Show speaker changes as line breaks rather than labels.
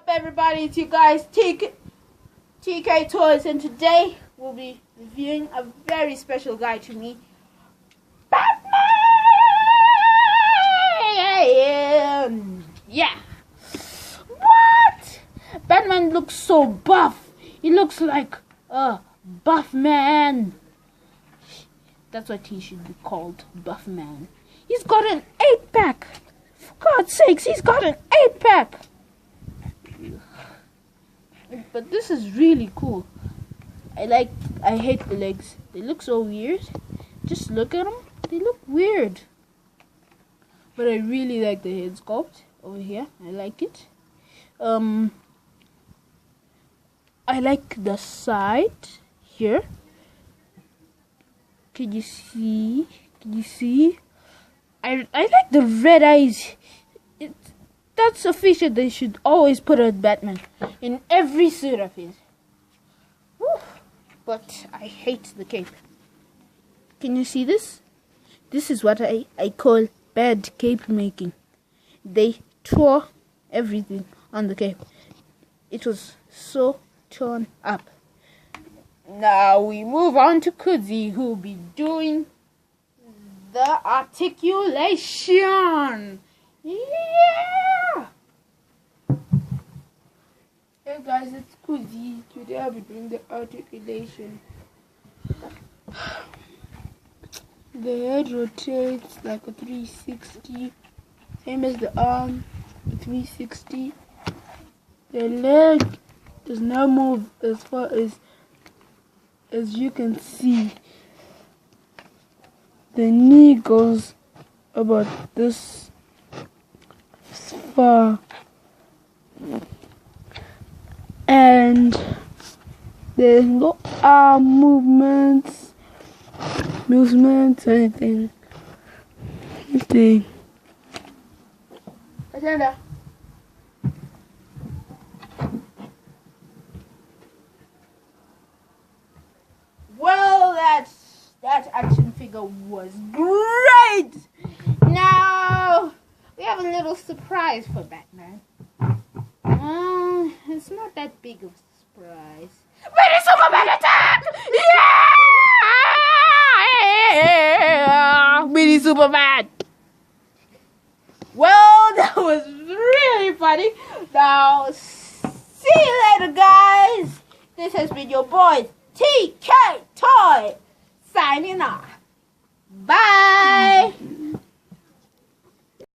everybody? It's you guys, TK Toys, and today we'll be reviewing a very special guy to me, Batman! Yeah. What? Batman looks so buff. He looks like a buff man. That's what he should be called, buff man. He's got an 8-pack. For God's sakes, he's got an 8-pack. But this is really cool. I hate the legs. They look so weird. Just look at them. They look weird. But I really like the head sculpt over here. I like it. I like the side here. Can you see? I like the red eyes. That's a feature they should always put on Batman in every suit of his. Woo. But I hate the cape. Can you see this? This is what I call bad cape making. They tore everything on the cape. It was so torn up. Now we move on to Kudzi, who will be doing the articulation. Yeah!
Hey guys, it's Kudzi. Today I'll be doing the articulation. The head rotates like a 360, same as the arm, a 360. The leg does not move as far as you can see. The knee goes about this far, and there's no arm movements, anything.
Agenda. Well, that action figure was great. Now we have a little surprise for Batman. It's not that big of a surprise. Mini Superman attack! Yeah! Mini Superman! Well, that was really funny. Now, see you later, guys. This has been your boy, TK Toy, signing off. Bye!